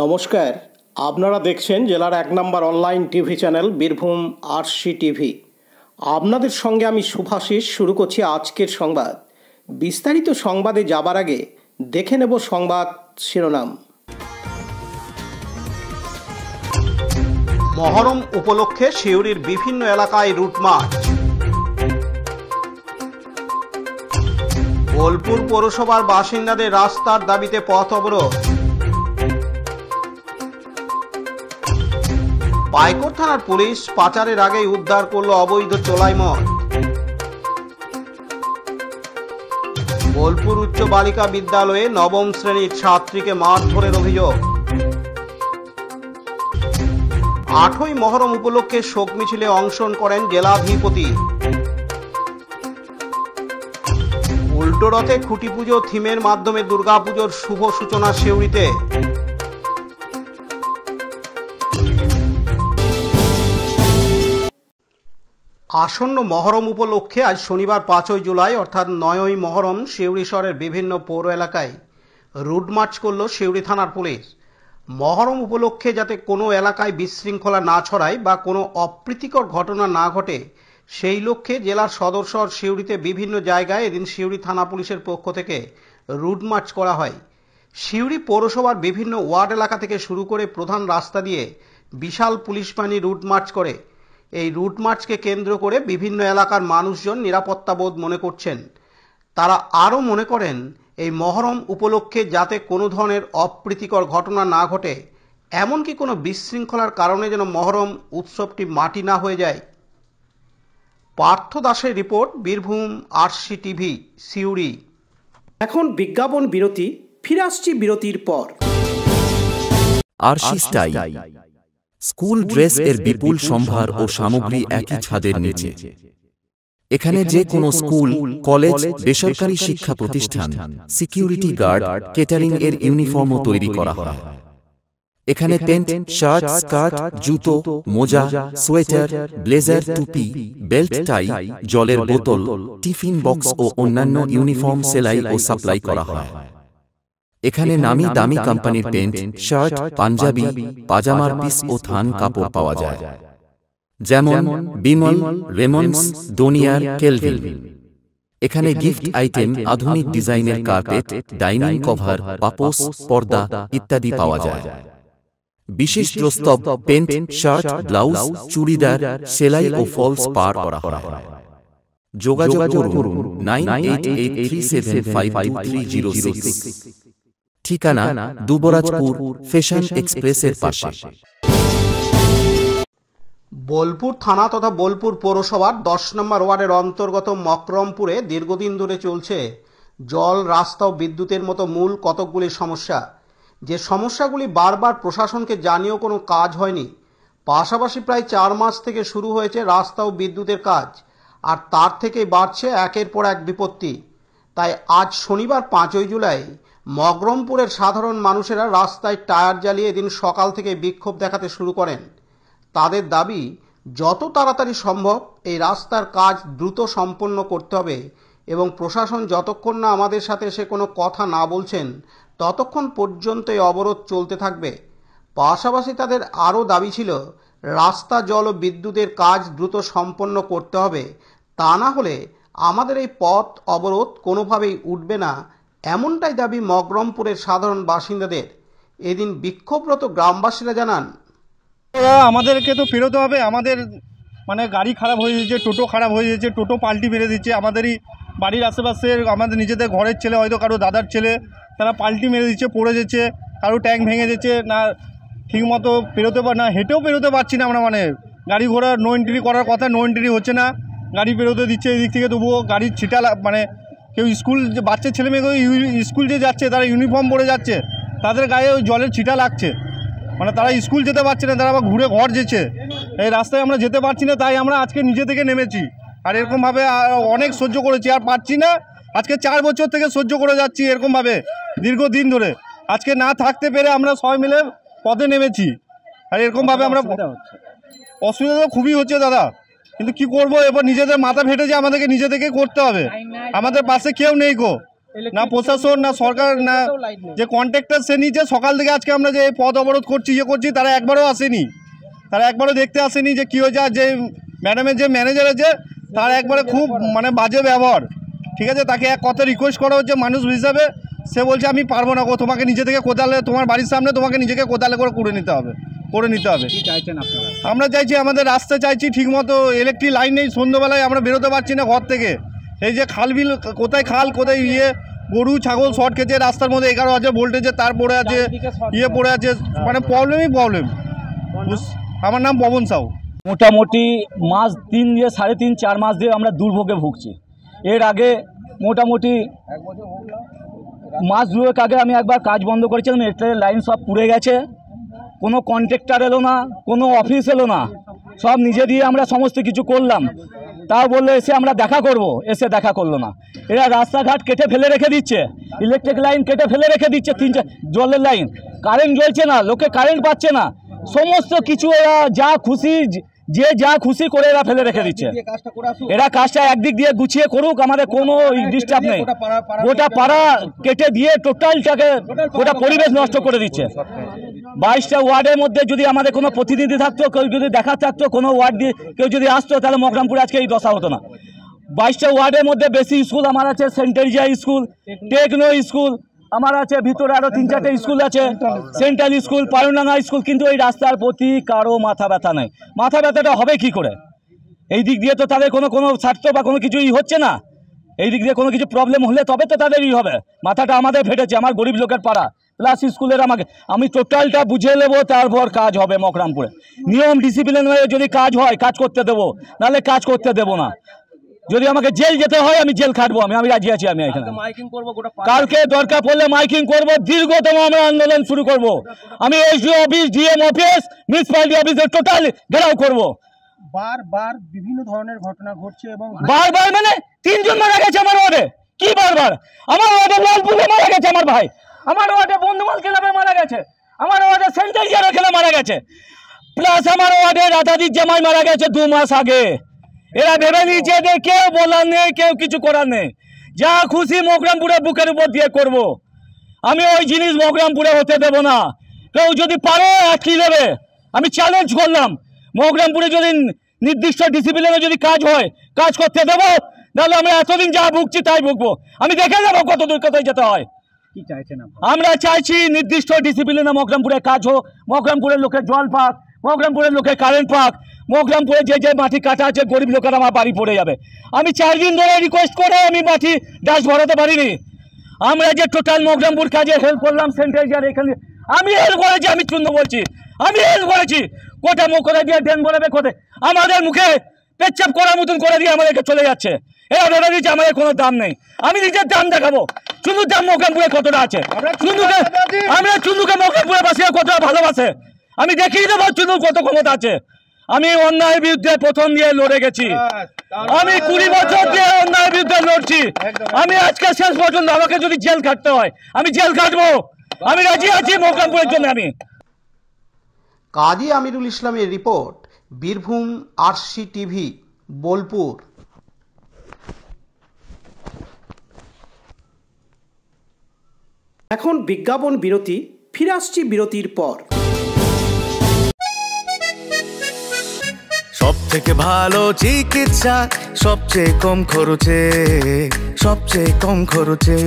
নমস্কার, আপনারা দেখছেন জেলার 1 নম্বর online TV channel Birbhum RC TV. আপনাদের সঙ্গে আমি শুভাশিস। শুরু করছি আজকের সংবাদ। বিস্তারিত সংবাদে যাবার আগে দেখে নেব সংবাদ শিরোনাম। মহরম উপলক্ষে সিউড়ির বিভিন্ন এলাকায় রুট মার্চ। বোলপুর পৌরসভার বাসিন্দাদের রাস্তার দাবিতে পথ অবরোধ। পাইকর থানার পুলিশ পাচারের আগেই উদ্ধার করল অবৈধ চোলাই মদ। বোলপুর উচ্চ বালিকা বিদ্যালয়ে নবম শ্রেণীর ছাত্রীকে মারধরের অভিযোগ। 8ই মহরম উপলক্ষে শোক মিছিলে অংশগ্রহণ করেন জেলাধিপতি। উল্টো রথে খুঁটি পুজো থিমের মাধ্যমে দুর্গাপুজোর শুভ সূচনা সিউড়িতে। আসন্ন মহরম উপলক্ষে আজ শনিবার 5ই জুলাই অর্থাৎ 9ই মহরম সিউড়ি শহরের বিভিন্ন পৌর এলাকায় রুট মার্চ করল সিউড়ি থানার পুলিশ। মহরম উপলক্ষে যাতে কোনো এলাকায় বিশৃঙ্খলা না ছড়ায় বা কোনো অপ্রীতিকর ঘটনা না ঘটে, সেই লক্ষ্যে জেলার সদর শহর সিউড়িতে বিভিন্ন জায়গায় এদিন সিউড়ি থানা পুলিশের পক্ষ থেকে রুট মার্চ করা হয়। সিউড়ি পৌরসভার বিভিন্ন ওয়ার্ড এলাকা থেকে শুরু করে প্রধান রাস্তা দিয়ে বিশাল পুলিশ বাহিনী রুট মার্চ করে। এই রুট মার্চকে কেন্দ্র করে বিভিন্ন এলাকার মানুষজন নিরাপত্তা বোধ মনে করছেন। তারা আরও মনে করেন এই মহরম উপলক্ষে যাতে কোনো ধরনের অপ্রীতিকর ঘটনা না ঘটে, এমনকি কোনো বিশৃঙ্খলার কারণে যেন মহরম উৎসবটি মাটি না হয়ে যায়। পার্থ দাসের report, Birbhum RC TV, Suri. এখন বিজ্ঞাপন বিরতি, ফিরে আসছি বিরতির পর। আরসি স্টাইল স্কুল ড্রেস এর বিপুল সম্ভার ও সামগ্রী একই ছাদের নিচে। এখানে যে কোনো স্কুল, কলেজ, বেসরকারি শিক্ষা প্রতিষ্ঠান, সিকিউরিটি গার্ড, কেটারিং এর ইউনিফর্মও তৈরি করা হয়। এখানে প্যান্ট, শার্ট, স্কার্ট, জুতো, মোজা, সোয়েটার, ব্লেজার, টুপি, বেল্ট, টাই, জলের বোতল, টিফিন বক্স ও অন্যান্য ইউনিফর্ম সেলাই ও সাপ্লাই করা হয়। এখানে নামি দামি কোম্পানির প্যান্ট, শার্ট, পাঞ্জাবি, পাজামার পিস ও থান কাপড় পাওয়া যায়, যেমন বিমল, রেমন্ডস, ডোনিয়ার, কেলভিন। এখানে গিফট আইটেম, আধুনিক ডিজাইনের কার্পেট, ডাইনিং কভার, পাপোশ, পর্দা ইত্যাদি পাওয়া যায়। বিশেষ প্রস্তাব, প্যান্ট, শার্ট, ব্লাউজ, চুড়িদার, সেলাই ও ফলস পার করা হয়। যোগাযোগ করুন 9883752306। ঠিকানা দুবরাজপুর ফ্যাশন এক্সপ্রেসের পাশে। বোলপুর থানা তথা বোলপুর পৌরসভার 10 নম্বর ওয়ার্ডের অন্তর্গত মকরমপুরে দীর্ঘদিন ধরে চলছে জল, রাস্তা ও বিদ্যুতের মতো মূল কতকগুলি সমস্যা। যে সমস্যাগুলি বারবার প্রশাসনকে জানিয়েও কোনো কাজ হয়নি। পাশাপাশি প্রায় 4 মাস থেকে শুরু হয়েছে রাস্তা ও বিদ্যুতের কাজ, আর তার থেকেই বাড়ছে একের পর এক বিপত্তি। তাই আজ শনিবার 5ই জুলাই মকরমপুরের সাধারণ মানুষেরা রাস্তায় টায়ার জ্বালিয়ে এদিন সকাল থেকে বিক্ষোভ দেখাতে শুরু করেন। তাদের দাবি, যত তাড়াতাড়ি সম্ভব এই রাস্তার কাজ দ্রুত সম্পন্ন করতে হবে এবং প্রশাসন যতক্ষণ না আমাদের সাথে এসে কোনো কথা না বলছেন ততক্ষণ পর্যন্ত এই অবরোধ চলতে থাকবে। পাশাপাশি তাদের আরও দাবি ছিল রাস্তা, জল ও বিদ্যুতের কাজ দ্রুত সম্পন্ন করতে হবে, তা না হলে আমাদের এই পথ অবরোধ কোনোভাবেই উঠবে না, এমনটাই দাবি মকরমপুরের সাধারণ বাসিন্দাদের। এদিন বিক্ষোভরত গ্রামবাসীরা জানান, আমাদেরকে তো ফেরোতে হবে। আমাদের গাড়ি খারাপ হয়ে যাচ্ছে, টোটো খারাপ হয়ে যাচ্ছে, টোটো পাল্টি মেরে দিচ্ছে। আমাদেরই বাড়ির আশেপাশের আমাদের নিজেদের ঘরের ছেলে, হয়তো কারো দাদার ছেলে, তারা পাল্টি মেরে দিচ্ছে, পড়ে যাচ্ছে, কারো ট্যাঙ্ক ভেঙে যাচ্ছে, না ঠিকমতো পেরোতে না হেঁটেও পেরোতে পারছি না আমরা। গাড়ি ঘোড়া নো এন্ট্রি করার কথা, নো এন্ট্রি হচ্ছে না, গাড়ি পেরোতে দিচ্ছে এই দিক থেকে, তবুও গাড়ির ছিটা কেউ স্কুল, যে বাচ্চা ছেলে মেয়েকে স্কুল যে যাচ্ছে তারা ইউনিফর্ম পরে যাচ্ছে, তাদের গায়ে ওই জলের ছিটা লাগছে। তারা স্কুল যেতে পারছে না, তারা আবার ঘুরে ঘর যেছে। এই রাস্তায় আমরা যেতে পারছি না, তাই আমরা আজকে নিজে থেকে নেমেছি। আর এরকমভাবে অনেক সহ্য করেছি, আর পারছি না। আজকে 4 বছর থেকে সহ্য করে যাচ্ছি এরকমভাবে দীর্ঘদিন ধরে। আজকে না থাকতে পেরে আমরা সবাই মিলে পথে নেমেছি। আর এরকমভাবে আমরা অসুবিধা তো খুবই হচ্ছে দাদা, কিন্তু কি করব, এবার নিজেদের মাথা ফেটে যে আমাদেরকে নিজে থেকে করতে হবে। আমাদের পাশে কেউ নেই গো, না প্রশাসন না সরকার না যে কন্ট্রাক্টর সে নিচে সকাল থেকে আজকে আমরা যে পথ অবরোধ করছি করছি তারা একবারও আসেনি, তারা একবারও দেখতে আসেনি যে কী হয়েছে। আর যে ম্যাডামের যে ম্যানেজার আছে তার একবারে খুব বাজে ব্যবহার, ঠিক আছে। তাকে এক কথা রিকোয়েস্ট করা হচ্ছে মানুষ হিসাবে, সে বলছে আমি পারবো না গো, তোমাকে নিজে থেকে কোদালে তোমার বাড়ির সামনে তোমাকে নিজেকে কোদালে করে নিতে হবে। কি চাইছেন আপনারা? আমরা চাইছি আমাদের রাস্তা চাইছি ঠিকমতো, ইলেকট্রিক লাইন নেই, সন্ধ্যাবেলায় আমরা বেরোতে পারছি না ঘর থেকে। এই যে খাল বিল কোথায় খাল কোথায় গরু ছাগল শর্ট খেয়েছে রাস্তার মধ্যে, 11,000 ভোল্টেজে তার পড়ে আছে, পড়ে আছে, প্রবলেমই প্রবলেম। আমার নাম পবন সাউ। মোটামুটি মাস 3 দিয়ে 3.5-4 মাস দিয়ে আমরা দুর্ভোগে ভুগছি। এর আগে মোটামুটি মাস 2 আগে আমি একবার কাজ বন্ধ করেছিলাম, ইলেকট্রিকের লাইন সব পুড়ে গেছে, কোনো কন্ট্রাক্টর এলো না, কোনো অফিস এলো না, সব নিজে দিয়ে আমরা সমস্ত কিছু করলাম। তাও বললো এসে আমরা দেখা করব, এসে দেখা করলো না। এরা রাস্তাঘাট কেটে ফেলে রেখে দিচ্ছে, ইলেকট্রিক লাইন কেটে ফেলে রেখে দিচ্ছে, 3-4 জলের লাইন, কারেন্ট জ্বলছে না, লোকে কারেন্ট পাচ্ছে না, সমস্ত কিছু এরা যা খুশি করে এরা ফেলে রেখে দিচ্ছে। এরা কাজটা একদিক দিয়ে গুছিয়ে করুক, আমাদের কোনো ডিস্টার্ব নেই। গোটা পাড়া কেটে দিয়ে টোটালটাকে গোটা পরিবেশ নষ্ট করে দিচ্ছে। 22টা ওয়ার্ডের মধ্যে যদি আমাদের কোনো প্রতিনিধি থাকতো, কেউ যদি দেখা থাকতো, কোনো ওয়ার্ড দিয়ে কেউ যদি আসতো, তাহলে মকরামপুরে আজকে এই দশা হতো না। 22টা ওয়ার্ডের মধ্যে বেশি স্কুল আমার আছে, saint Teresa school, techno school আমার আছে, ভিতরে আরও 3-4টে স্কুল আছে, সেন্ট্রাল স্কুল, পায়ুনাঙ্গা স্কুল, কিন্তু এই রাস্তার প্রতি কারো মাথা ব্যথা নেই। মাথা ব্যথাটা হবে কি করে? এই দিক দিয়ে তো তাদের কোনো স্বার্থ বা কোনো কিছুই হচ্ছে না। এই দিক দিয়ে কোনো কিছু প্রবলেম হলে তবে তো তাদেরই হবে। মাথাটা আমাদের ফেটেছে, আমার গরিব লোকের পাড়া প্লাস স্কুলের, আমি টোটালটা বুঝে নেবো, তারপর কাজ হবে মকরামপুরে। নিয়ম ডিসিপ্লিন হয়ে যদি কাজ হয় কাজ করতে দেবো, নাহলে কাজ করতে দেবো না। যদি আমাকে জেল যেতে হয় আমি জেল খাটবো, আমি রাজি আছি। আমি এখানে কালকে দরকার পড়লে মাইকিং করব, দীর্ঘতম আমরা আন্দোলন শুরু করব। আমি SDO office, DM office, municipality অফিসে টোটাল ঘেরাও করব। বারবার বিভিন্ন ধরনের ঘটনা ঘটছে এবং বারবার 3 জন মারা গেছে আমার ওয়ার্ডে। কি বারবার? আমার ওয়ার্ডে লালপুরে মারা গেছে আমার ভাই, আমার ওয়ার্ডে বন্ধুমাল ক্লাবে মারা গেছে, আমার ওয়ার্ডে সেন্ট্রাল জেলা খেলে মারা গেছে, প্লাস আমার ওয়ার্ডে রাধাদির জামাই মারা গেছে 2 মাস আগে। এরা ভেবে নিয়েছে যে কেউ বলার নেই, কেউ কিছু করার নেই, যা খুশি মকরামপুরে বুকের উপর দিয়ে করব। আমি ওই জিনিস মকরামপুরে হতে দেব না। কেউ যদি পারে আটকে দেবে। আমি চ্যালেঞ্জ করলাম, মকরামপুরে যদি নির্দিষ্ট ডিসিপ্লিনে যদি কাজ হয় কাজ করতে দেবো, তাহলে আমরা এতদিন যা ভুগছি তাই ভুগবো। আমি দেখে যাবো কত দূর কোথায় যেতে হয়। কি চাইছেন? আমরা চাইছি নির্দিষ্ট ডিসিপ্লিনে মকরামপুরে কাজ হোক, মকরামপুরের লোকের জল পাক, মকরামপুরের লোকের কারেন্ট পাক, মকরামপুরে যে মাটি কাটা আছে গরিব লোকেরা আমার বাড়ি পড়ে যাবে। আমি 4 দিন ধরে রিকোয়েস্ট করে আমি মাটি ডাস ভরাতে পারিনি। আমরা যে টোটাল মকরামপুর কাজে হেল্প করলাম, সেন্ট্রাল এখানে আমি হেল্প করেছি, আমি চুন্দ বলছি, আমি হেল্প করেছি। কোথায় মুখ করে দিয়ে ড্রেন বলাবে, কোথায় আমাদের মুখে পেচ্ছাপ করার মতন করে দিয়ে আমাদেরকে চলে যাচ্ছে। এরা ধরে দিচ্ছে আমাদের কোনো দাম নেই। আমি নিজের দাম দেখাবো, চুন্দুর দাম মকরামপুরে কতটা আছে, আমরা চুন্দুকে মকরামপুরে বাসিয়ে কতটা ভালোবাসে আমি দেখিয়ে দেবো চুন্দুর কত ক্ষমতা আছে। আমি অন্যায়ের বিরুদ্ধে প্রথম দিয়ে লড়ে গেছি, আমি 20 বছর দিয়ে অন্যায়ের বিরুদ্ধে লড়ছি। আমি আজকে শেষ পর্যন্ত আমাকে যদি জেল খাটতে হয় আমি জেল খাটবো, আমি রাজি আছি মকরামপুরের জন্য। আমি কাজী আমিরুল ইসলামের report, Birbhum RC TV, Bolpur. এখন বিজ্ঞাপন বিরতি, ফিরে আসছি বিরতির পর। সব থেকে ভালো চিকিৎসা সবচেয়ে কম খরচে, সবচেয়ে কম খরচে,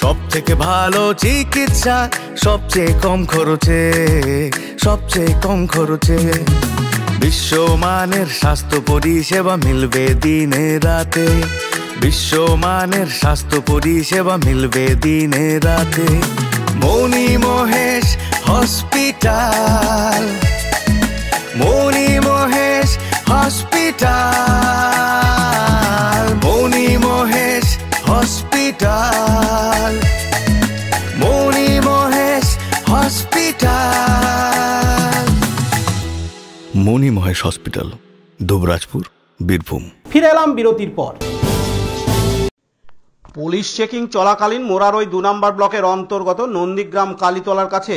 সব থেকে ভালো চিকিৎসা সবচেয়ে কম খরচে, সবচেয়ে কম খরচে। বিশ্বমানের স্বাস্থ্য পরিষেবা মিলবে দিনে রাতে, বিশ্বমানের স্বাস্থ্য পরিষেবা মিলবে দিনে রাতে। মণি মহেশ হসপিটাল, মণি মহেশ হসপিটাল, মণি মহেশ হসপিটাল, মণি মহেশ হসপিটাল। মণি মহেশ হসপিটাল, দুবরাজপুর, বীরভূম। ফিরে এলাম বিরতির পর। পুলিশ চেকিং চলাকালীন মোরারই 2 নম্বর ব্লকের অন্তর্গত নন্দীগ্রাম কালীতলার কাছে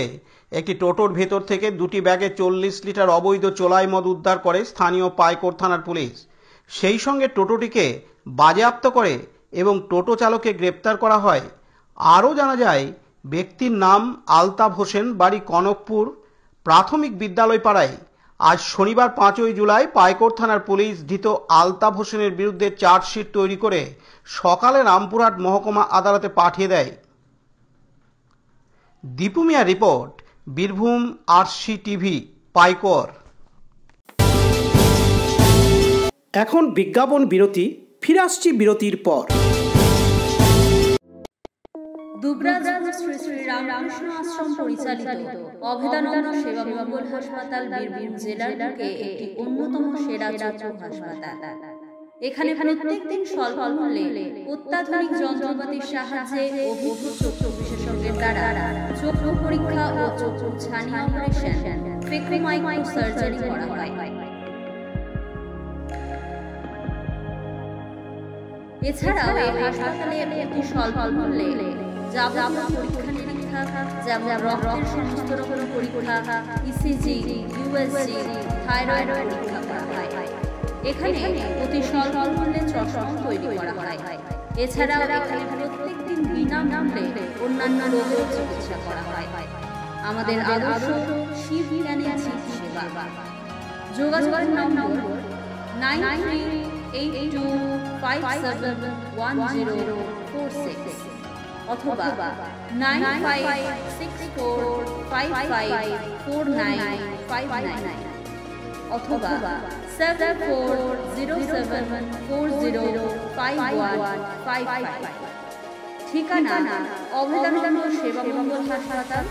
একটি টোটোর ভেতর থেকে 2টি ব্যাগে 40 লিটার অবৈধ চোলাই মদ উদ্ধার করে স্থানীয় পাইকড় থানার পুলিশ। সেই সঙ্গে টোটোটিকে বাজেয়াপ্ত করে এবং টোটো চালককে গ্রেপ্তার করা হয়। আরও জানা যায়, ব্যক্তির নাম আলতাফ হোসেন, বাড়ি কনকপুর প্রাথমিক বিদ্যালয় পাড়ায়। আজ শনিবার 5ই জুলাই পাইকড় থানার পুলিশ ধৃত আলতাফ হোসেনের বিরুদ্ধে চার্জশিট তৈরি করে সকালে রামপুরহাট মহকুমা আদালতে পাঠিয়ে দেয়। দীপু মিয়া রিপোর্ট, বীরভূম RCTV, পাইকড়। এখন বিজ্ঞাপন বিরতি, ফিরে আসছি বিরতির পর। দুবরাজপুর শ্রী শ্রী রামকৃষ্ণ আশ্রম পরিচালিত অভেদানন্দ সেবা মঙ্গল হাসপাতাল বীরভূম জেলার বুকে একটি অন্যতম সেরা চক্ষু হাসপাতাল। এখানে প্রত্যেক দিন স্বল্প মূল্যে অত্যাধুনিক যন্ত্রপাতির সাহায্যে অভিজ্ঞ চক্ষু বিশেষজ্ঞের দ্বারা চক্ষু পরীক্ষা ও চক্ষু ছানি অপারেশন, ফেকোমাইক্রো সার্জারি করা হয়। এছাড়াও এই হাসপাতালে অতি স্বল্প মূল্যে যাবতীয় পরীক্ষা নিরীক্ষা, যেমন রক্তের সমস্ত রকম পরীক্ষা, ECG, USG, থাইরয়েড পরীক্ষা করা হয়। এখানে অতি স্বল্প মূল্যে চশমা তৈরি করা হয়। এছাড়াও এখানে প্রত্যেক দিন বিনামূল্যে অন্যান্য রোগের চিকিৎসা করা হয়। আমাদের আদর্শ শিব জ্ঞানের সেবা। যোগাযোগের নম্বর 9382571046 অথবা 9564554959 অথবা 7407405155। ঠিকানা অভেদানন্দ সেবা মঙ্গল হাসপাতাল,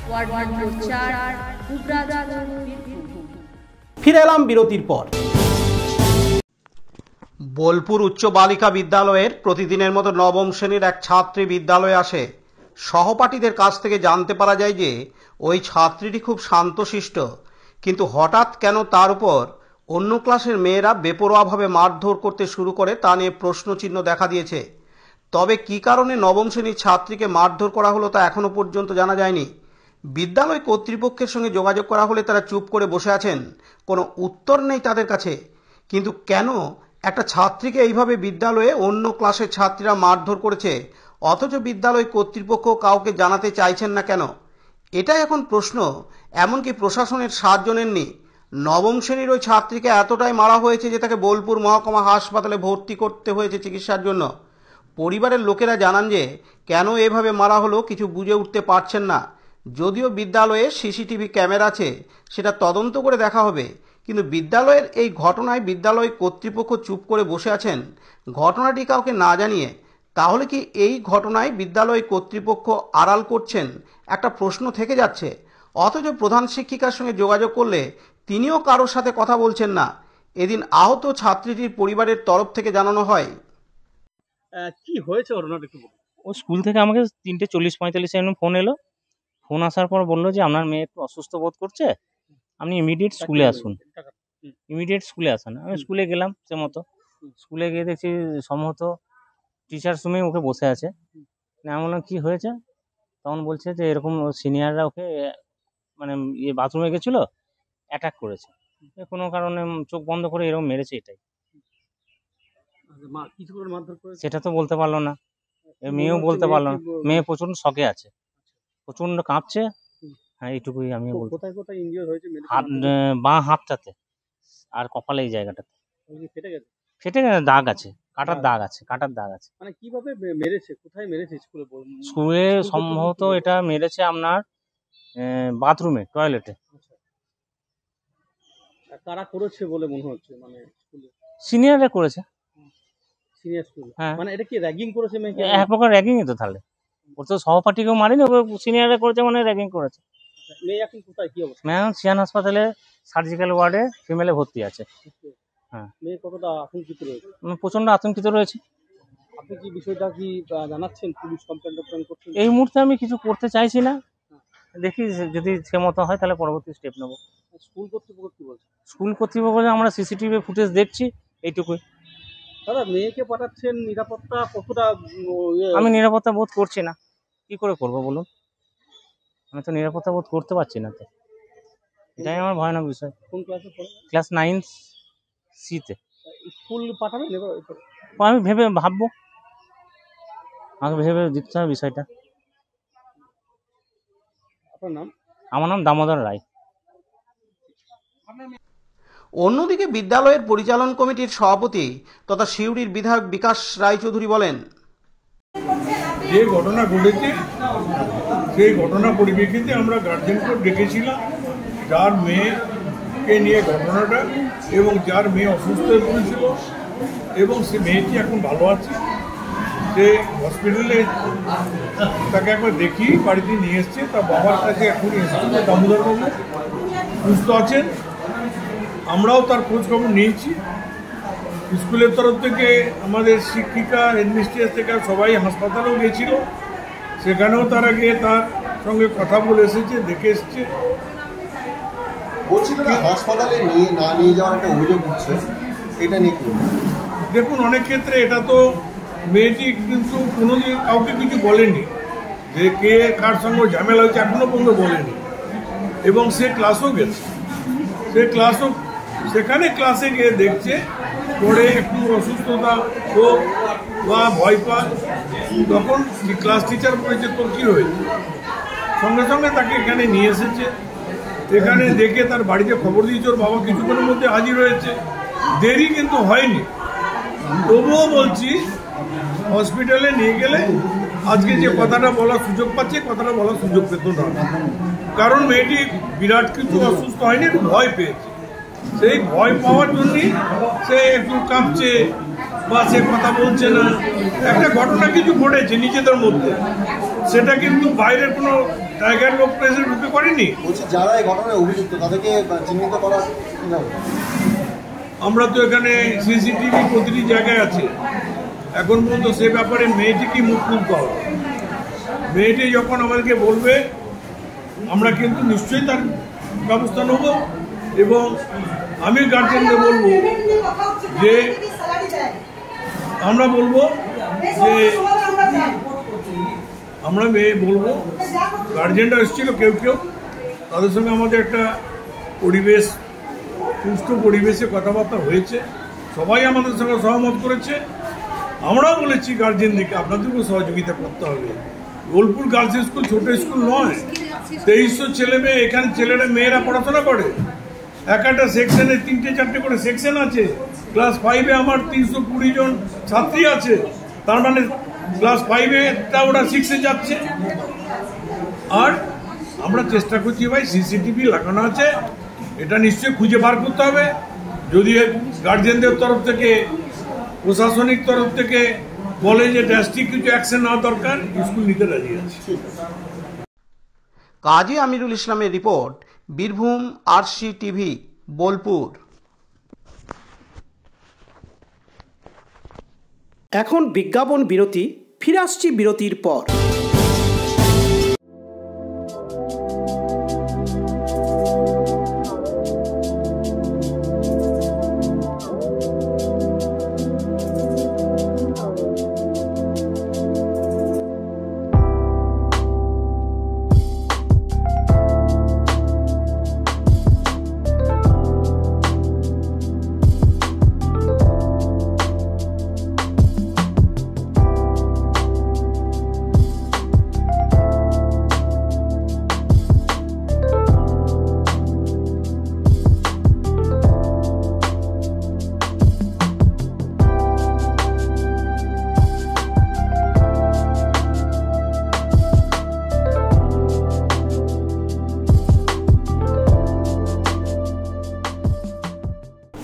ওয়ার্ড নম্বর 4, দুবরাজপুর, বীরভূম। ফিরে এলাম বিরতির পর। বোলপুর উচ্চ বালিকা বিদ্যালয়ের প্রতিদিনের মতো নবম শ্রেণীর এক ছাত্রী বিদ্যালয়ে আসে। সহপাঠীদের কাছ থেকে জানতে পারা যায় যে ওই ছাত্রীটি খুব শান্তশিষ্ট, কিন্তু হঠাৎ কেন তার উপর অন্য ক্লাসের মেয়েরা বেপরোয়াভাবে মারধর করতে শুরু করে তা নিয়ে প্রশ্নচিহ্ন দেখা দিয়েছে। তবে কী কারণে নবম শ্রেণীর ছাত্রীকে মারধর করা হলো তা এখনও পর্যন্ত জানা যায়নি। বিদ্যালয় কর্তৃপক্ষের সঙ্গে যোগাযোগ করা হলে তারা চুপ করে বসে আছেন, কোনো উত্তর নেই তাদের কাছে। কিন্তু কেন একটা ছাত্রীকে এইভাবে বিদ্যালয়ে অন্য ক্লাসের ছাত্রীরা মারধর করেছে, অথচ বিদ্যালয় কর্তৃপক্ষ কাউকে জানাতে চাইছেন না কেন, এটাই এখন প্রশ্ন। এমনকি প্রশাসনের সাহায্য নেননি। নবম শ্রেণীর ওই ছাত্রীকে এতটাই মারা হয়েছে যে তাকে বোলপুর মহকুমা হাসপাতালে ভর্তি করতে হয়েছে চিকিৎসার জন্য। পরিবারের লোকেরা জানান যে কেন এভাবে মারা হলো কিছু বুঝে উঠতে পারছেন না। যদিও বিদ্যালয়ে CCTV ক্যামেরা আছে, সেটা তদন্ত করে দেখা হবে, কিন্তু বিদ্যালয়ের এই ঘটনায় বিদ্যালয় কর্তৃপক্ষ চুপ করে বসে আছেন ঘটনাটি কাউকে না জানিয়ে। তাহলে কি এই ঘটনায় বিদ্যালয় কর্তৃপক্ষ আড়াল করছেন, একটা প্রশ্ন থেকে যাচ্ছে। অথচ প্রধান শিক্ষিকার সঙ্গে যোগাযোগ করলে তিনিও কারোর সাথে কথা বলছেন না। এদিন আহত ছাত্রীটির পরিবারের তরফ থেকে জানানো হয়, কি হয়েছে ঘটনাটা একটু বলুন। ও স্কুল থেকে আমাকে 3:40-45 এমন ফোন এলো। ফোন আসার পর বললো যে আপনার মেয়ে একটু অসুস্থ বোধ করছে, আপনি ইমিডিয়েট স্কুলে আসুন। ইমিডিয়েট স্কুলে আসুন। আমি স্কুলে গেলাম। সে মতো স্কুলে গিয়ে দেখছি সম্ভবত টিচার্স রুমে ওকে বসে আছে। আমি বললাম কী হয়েছে? তখন বলছে যে এরকম সিনিয়ররা ওকে মানে বাথরুমে গেছিলো, অ্যাটাক করেছে, কোনো কারণে চোখ বন্ধ করে এরকম মেরেছে। এটাই। সেটা তো বলতে পারলো না, মেয়েও বলতে পারলো না। মেয়ে প্রচন্ড শকে আছে, প্রচন্ড কাঁপছে। হ্যাঁ, এইটুকুই আমি বলতে। হাত, বাঁ হাতটাতে আর কপালে এই জায়গাটাতে ফেটে গেছে, দাগ আছে, কাটার দাগ আছে, কাটার দাগ আছে। মানে কিভাবে মেরেছে, কোথায় মেরেছে? স্কুলে সম্ভবত এটা মেরেছে আপনার বাথরুমে, টয়লেটে। কারা করেছে বলে মনে হচ্ছে? মানে সিনিয়ররা করেছে। Senior school? হ্যাঁ। মানে এটা কি র্যাগিং করেছে মেয়েকে? এক প্রকার র্যাগিংই তো। তাহলে ওর তো সহপাঠীকেও মারেনি, ওকে সিনিয়ররা করেছে মানে র্যাগিং করেছে। মেয়ে এখন কোথায়, কি অবস্থা? মেয়ে সিয়ান হাসপাতালে সার্জিক্যাল ওয়ার্ডে ফিমেলে ভর্তি আছে। হ্যাঁ। মেয়ে কতটা আতঙ্কিত রয়েছে? প্রচন্ড আতঙ্কিত রয়েছে। আপনি কি বিষয়টা কি জানাচ্ছেন? পুলিশ কমপ্লেন করছেন? এই মুহূর্তে আমি কিছু করতে চাইছি না, দেখি যদি সে মতো হয় তাহলে পরবর্তী স্টেপ নেব। স্কুল কর্তৃপক্ষ কি বলছে? স্কুল কর্তৃপক্ষ আমরা CCTV ফুটেজ দেখছি, এইটুকুই। দাদা, মেয়েকে পাঠাচ্ছেন, নিরাপত্তা কতটা? আমি নিরাপত্তা বোধ করছি না। কি করে করব বলুন? আমি তো নিরাপত্তা বোধ করতে পারছি না। তো এটাই আমার ভয়ানক বিষয়। কোন ক্লাসে পড়ে? ক্লাস 9C-তে। স্কুল পাঠাবেন? আমি ভাববো। আমাকে ভেবে দিতে হবে বিষয়টা। আপনার নাম? আমার নাম দামোদর রায়। অন্যদিকে বিদ্যালয়ের পরিচালন কমিটির সভাপতি তথা সিউড়ির বিধায়ক বিকাশ রায়চৌধুরী বলেন, যে ঘটনা ঘটেছে সেই ঘটনার পরিপ্রেক্ষিতে আমরা গার্জেনকে ডেকেছিলাম, যার মেয়েকে নিয়ে ঘটনাটা, এবং যার মেয়ে অসুস্থ হয়ে পড়েছিল এবং সে মেয়েটি এখন ভালো আছে। সে হসপিটালে তাকে একবার দেখি বাড়িতে নিয়ে এসছে, তার বাবার কাছে এখন এসেছিল দামোদরবাবু সুস্থ আছেন। আমরাও তার খোঁজখবর নিয়েছি। স্কুলের তরফ থেকে আমাদের শিক্ষিকা, হেডমিস্ট্রেস থেকে সবাই হাসপাতালেও গিয়েছিল, সেখানেও তারা গিয়ে তার সঙ্গে কথা বলে এসেছে, দেখে এসছে। হাসপাতালে নিয়ে যাওয়ার একটা অভিযোগ হচ্ছে, এটা নিয়ে কি? দেখুন, অনেক ক্ষেত্রে এটা তো মেয়েটি কিন্তু কোনোদিন কাউকে কিছু বলেনি যে কে কার সঙ্গে ঝামেলা হয়েছে, এখনো পর্যন্ত বলেনি। এবং সে ক্লাসও গেছে, সেখানে ক্লাসে গিয়ে দেখছে, পরে একটু অসুস্থতা হোক বা ভয় পায়, তখন ক্লাস টিচার বলেছে তোর কী হয়েছে, সঙ্গে সঙ্গে তাকে এখানে নিয়ে এসেছে। এখানে দেখে তার বাড়িতে খবর দিয়েছে, ওর বাবা কিছুক্ষণের মধ্যে হাজির হয়েছে। দেরি কিন্তু হয়নি। তবুও বলছি, হসপিটালে নিয়ে গেলে আজকে যে কথাটা বলার সুযোগ পাচ্ছে, কথাটা বলার সুযোগ পেত না, কারণ মেয়েটি বিরাট কিছু অসুস্থ হয়নি, একটু ভয় পেয়েছে। সেই ভয় পাওয়ার জন্যই সে একটু কাঁপছে বা সে কথা বলছে না। একটা ঘটনা কিছু ঘটেছে নিজেদের মধ্যে, সেটা কিন্তু বাইরের কোনো টাইগার লোক প্রেসে ঢুকে করেনি। যারা এই ঘটনায় অভিযুক্ত তাদেরকে চিহ্নিত করা, আমরা তো এখানে সিসিটিভি প্রতিটি জায়গায় আছে, এখন পর্যন্ত সে ব্যাপারে মেয়েটিকে মুখ খুলতে হবে। মেয়েটি যখন আমাদেরকে বলবে, আমরা কিন্তু নিশ্চয়ই তার ব্যবস্থা নেব। এবং আমি গার্জেনদের বলবো যে আমরা বলবো যে আমরা বলবো গার্জেনরা এসেছিল কেউ তাদের সঙ্গে আমাদের একটা পরিবেশ, সুষ্ঠু পরিবেশে কথাবার্তা হয়েছে, সবাই আমাদের সঙ্গে সহমত করেছে। আমরাও বলেছি গার্জেনদেরকে আপনাদেরকেও সহযোগিতা করতে হবে। বোলপুর গার্লস স্কুল ছোট স্কুল নয়, 2300 ছেলে মেয়ে, এখানে ছেলেরা মেয়েরা পড়াশোনা করে। একটা সেকশনে 3-4টে করে সেকশন আছে। ক্লাস 5-এ আমার 320 জন ছাত্রী আছে, তার মানে ক্লাস 5-এটা ওরা 6-এ যাচ্ছে। আর আমরা চেষ্টা করছি ভাই, সিসিটিভি লাগানো আছে, এটা নিশ্চয়ই খুঁজে বার করতে হবে। যদি গার্জেনদের তরফ থেকে, প্রশাসনিক তরফ থেকে বলে যে ড্রাস্টিক কিছু অ্যাকশন নেওয়া দরকার, স্কুল নিতে রাজি আছে। কাজী আমিরুল ইসলামের report, Birbhum RC TV, Bolpur. এখন বিজ্ঞাপন বিরতি, ফিরে আসছি বিরতির পর।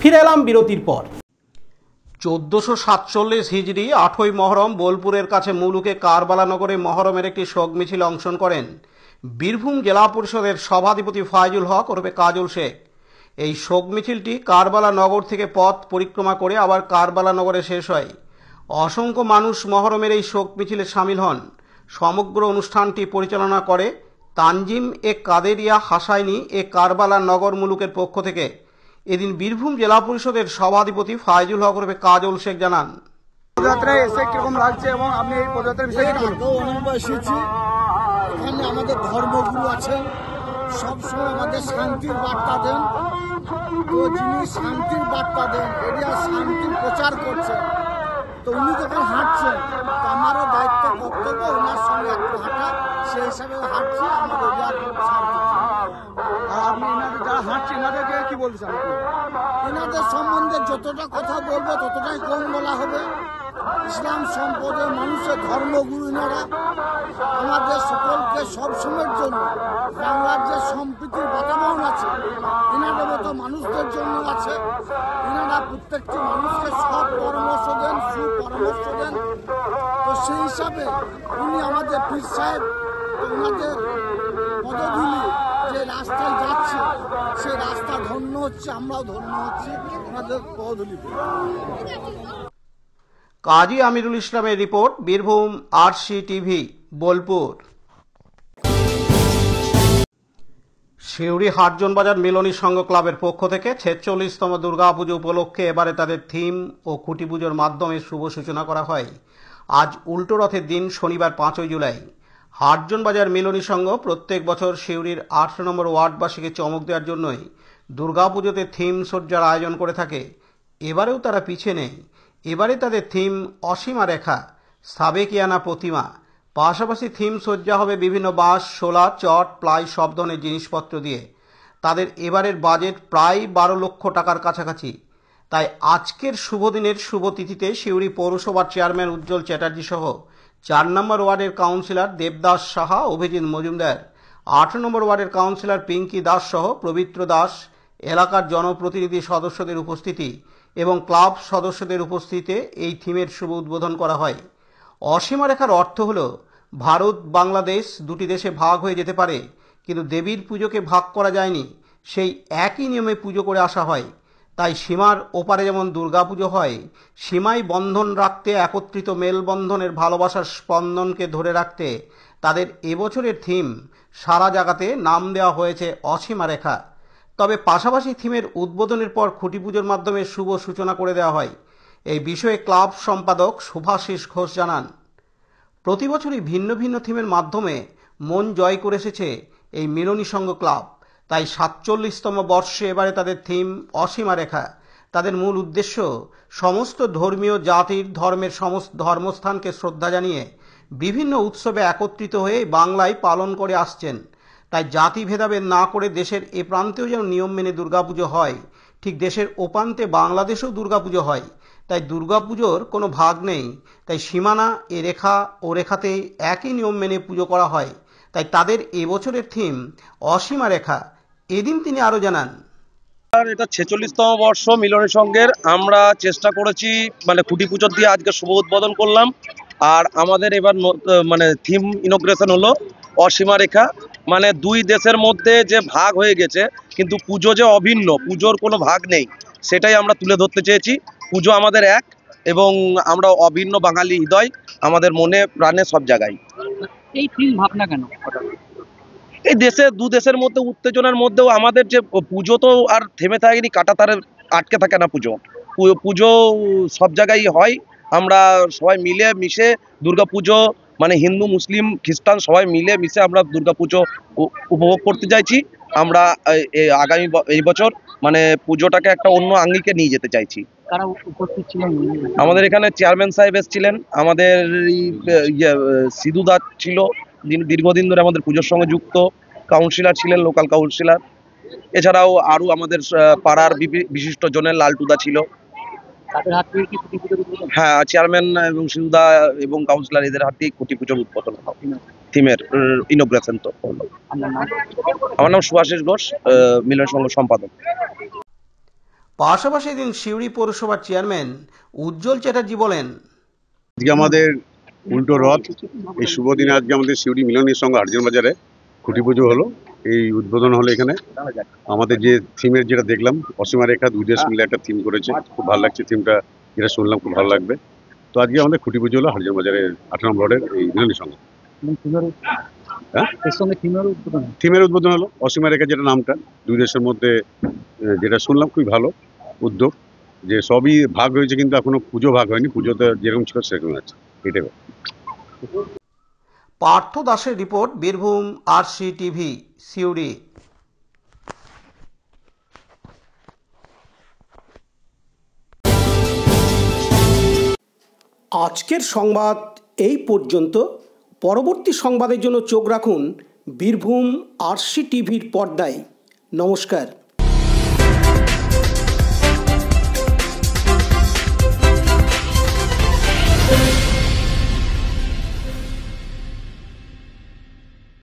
ফিরে এলাম বিরতির পর। 1447 হিজরি 8ই মহরম বোলপুরের কাছে মুলুকে কারবালা নগরে মহরমের একটি শোক মিছিল অংশগ্রহণ করেন বীরভূম জেলা পরিষদের সভাধিপতি ফায়জুল হক ওরফে কাজল শেখ। এই শোক মিছিলটি কারবালা নগর থেকে পথ পরিক্রমা করে আবার কারবালা নগরে শেষ হয়। অসংখ্য মানুষ মহরমের এই শোক মিছিলে সামিল হন। সমগ্র অনুষ্ঠানটি পরিচালনা করে তানজিম এ কাদেরিয়া হাসাইনি এ কারবালা নগর মুলুকের পক্ষ থেকে। এদিন বীরভূম জেলা পরিষদের সভাধিপতি ফায়জুল হক ওরফে কাজল শেখ জানান, পদযাত্রায় এসে কিরকম লাগছে এবং আপনি এই পদযাত্রার বিষয়ে কি বলবেন? এসেছি, এখানে আমাদের ধর্মগুরু আছেন, সবসময় আমাদের শান্তির বার্তা দেন। তো যিনি শান্তির বার্তা দেন, এরিয়া শান্তির প্রচার করছেন, তো তো উনি যখন হাঁটছেন তো আমারও দায়িত্ব কর্তব্য ওনার সঙ্গে একটু হাঁটা, সেই হিসাবে হাঁটছি। আমার এরিয়ার শান্তি। আর আপনি এনাদের যারা হাঁটছে এনাদেরকে কি বলছেন? এনাদের সম্বন্ধে যতটা কথা বলবো ততটাই কম বলা হবে। ইসলাম সম্প্রদায়ের মানুষের ধর্মগুরু এনারা, আমাদের সকলকে সবসময়ের জন্য বাংলার যে সম্প্রীতির বাতাবরণ আছে এনাদের মতো মানুষদের জন্য আছে। এনারা প্রত্যেকটি মানুষকে সৎ পরামর্শ দেন, সুপরামর্শ দেন। তো সেই হিসাবে উনি আমাদের পীর সাহেব, ওনাদের পদধূলি যে রাস্তায় যাচ্ছে সেই রাস্তা ধন্য হচ্ছে, আমরাও ধন্য হচ্ছি ওনাদের পদধূলিতে। কাজী আমিরুল ইসলামের report, Birbhum RC TV, Bolpur. Suri Hatjan Bazar Milani সংঘ ক্লাবের পক্ষ থেকে ৪৬তম দুর্গাপুজো উপলক্ষে এবারে তাদের থিম ও খুঁটি পুজোর মাধ্যমে শুভ সূচনা করা হয়। আজ উল্টো রথের দিন শনিবার ৫ই জুলাই। হাটজন বাজার মিলনী সংঘ প্রত্যেক বছর সিউড়ির ৮ নম্বর ওয়ার্ডবাসীকে চমক দেওয়ার জন্যই দুর্গাপুজোতে থিম সজ্জার আয়োজন করে থাকে। এবারেও তারা পিছিয়ে নেই। এবারে তাদের থিম অসীমা রেখা, সাবেকিয়ানা প্রতিমা। পাশাপাশি থিম সজ্জা হবে বিভিন্ন বাঁশ, শোলা, চট, প্লাই সব ধরনের জিনিসপত্র দিয়ে। তাদের এবারের বাজেট প্রায় ১২ লক্ষ টাকার কাছাকাছি। তাই আজকের শুভ দিনের শুভ তিথিতে সিউড়ি পৌরসভার চেয়ারম্যান উজ্জ্বল চ্যাটার্জি সহ ৪ নম্বর ওয়ার্ডের কাউন্সিলর দেবদাস সাহা, অভিজিৎ মজুমদার, ৮ নম্বর ওয়ার্ডের কাউন্সিলর পিঙ্কি দাস সহ পবিত্র দাস, এলাকার জনপ্রতিনিধি সদস্যদের উপস্থিতি এবং ক্লাব সদস্যদের উপস্থিতিতে এই থিমের শুভ উদ্বোধন করা হয়। অসীমা রেখার অর্থ হল ভারত বাংলাদেশ দুটি দেশে ভাগ হয়ে যেতে পারে, কিন্তু দেবীর পুজোকে ভাগ করা যায়নি। সেই একই নিয়মে পুজো করে আসা হয়। তাই সীমার ওপারে যেমন দুর্গাপুজো হয়, সীমায় বন্ধন রাখতে, একত্রিত মেলবন্ধনের ভালোবাসার স্পন্দনকে ধরে রাখতে তাদের এবছরের থিম সারা জায়গাতে নাম দেওয়া হয়েছে অসীমা রেখা। তবে পাশাপাশি থিমের উদ্বোধনের পর খুঁটি পুজোর মাধ্যমে শুভ সূচনা করে দেওয়া হয়। এই বিষয়ে ক্লাব সম্পাদক শুভাশিস ঘোষ জানান, প্রতি বছরই ভিন্ন ভিন্ন থিমের মাধ্যমে মন জয় করে এসেছে এই মিলনী সংঘ ক্লাব। তাই ৪৭তম বর্ষে এবারে তাদের থিম অসীমা রেখা। তাদের মূল উদ্দেশ্য সমস্ত ধর্মীয় জাতির ধর্মের সমস্ত ধর্মস্থানকে শ্রদ্ধা জানিয়ে বিভিন্ন উৎসবে একত্রিত হয়ে বাংলায় পালন করে আসছেন। তাই জাতি ভেদাভেদ না করে দেশের এ প্রান্তেও যেন নিয়ম মেনে দুর্গাপুজো হয়, ঠিক দেশের ওপান্তে বাংলাদেশেও দুর্গাপুজো হয়। তাই দুর্গাপুজোর কোনো ভাগ নেই। তাই সীমানা এ রেখা ও রেখাতে একই নিয়ম মেনে পুজো করা হয়। তাই তাদের এবছরের থিম অসীমা রেখা। এদিন তিনি আরও জানান, এটা ৪৬তম বর্ষ মিলনী সংঘের। আমরা চেষ্টা করেছি মানে খুঁটি পুজোর দিয়ে আজকে শুভ উদ্বোধন করলাম। আর আমাদের এবার মানে থিম ইনোগ্রেশন হলো অসীমা রেখা। মানে দুই দেশের মধ্যে যে ভাগ হয়ে গেছে, কিন্তু পুজো যে অভিন্ন, পুজোর কোনো ভাগ নেই, সেটাই আমরা তুলে ধরতে চেয়েছি। পুজো আমাদের এক এবং আমরা অভিন্ন বাঙালি হৃদয় আমাদের মনে প্রাণে সব জায়গায়। এই থিম ভাবনা কেন? এই দু দেশের মধ্যে উত্তেজনার মধ্যেও আমাদের যে পুজো তো আর থেমে থাকেনি, কাঁটাতারে আটকে থাকে না। পুজো সব জায়গায় হয়। আমরা সবাই মিলে মিশে দুর্গাপুজো মানে হিন্দু, মুসলিম, খ্রিস্টান সবাই মিলে মিশে আমরা দুর্গাপুজো উপভোগ করতে চাইছি। আমরা আগামী এই বছর মানে পুজোটাকে একটা অন্য আঙ্গিকে নিয়ে যেতে চাইছি। কারা উপস্থিত ছিলেন? আমাদের এখানে চেয়ারম্যান সাহেব এসেছিলেন, আমাদের সিধু দাস ছিল, যিনি দীর্ঘদিন ধরে আমাদের পুজোর সঙ্গে যুক্ত, কাউন্সিলর ছিলেন, লোকাল কাউন্সিলর। এছাড়াও আরও আমাদের পাড়ার বিশিষ্ট জনের লালটুদা ছিল। হ্যাঁ, চেয়ারম্যান এবং সিধুদা এবং কাউন্সিলর এদের হাত দিয়ে খুঁটি পুজোর উদ্বোধন থিমের ইনোগ্রেশন তো হলো। আমার নাম শুভাশিস ঘোষ, মিলনী সংঘ সম্পাদক। পাশাপাশি দিন সিউড়ি পৌরসভার চেয়ারম্যান উজ্জ্বল চ্যাটার্জি বলেন, আজকে আমাদের উল্টো রথ, এই শুভ দিনে আজকে আমাদের সিউড়ি মিলনী সংঘ হাটজন বাজারে খুঁটি পুজো হলো, এই উদ্বোধন হলো। এখানে আমাদের যে থিমের যেটা দেখলাম অসীমা রেখা, দুই দেশ মিলে একটা থিম করেছে, খুব ভালো লাগছে থিমটা, যেটা শুনলাম খুব ভালো লাগবে। তো আজকে আমাদের খুঁটি পুজো হলো হাটজন বাজারের ৮ নম্বর ওয়ার্ডের এই মিলনী সংঘ। থিমের উদ্বোধন হলো অসীমা রেখা, যেটা নামটা দুই দেশের মধ্যে, যেটা শুনলাম খুবই ভালো উদ্যোগ, যে সবই ভাগ হয়েছে কিন্তু এখনো পুজো ভাগ হয়নি, পুজোতে যেরকম ছিল সেরকম আছে। এটাই পার্থ দাসের report, Birbhum RC TV, Suri. আজকের সংবাদ এই পর্যন্ত। পরবর্তী সংবাদের জন্য চোখ রাখুন বীরভূম RC টিভির পর্দায়। নমস্কার।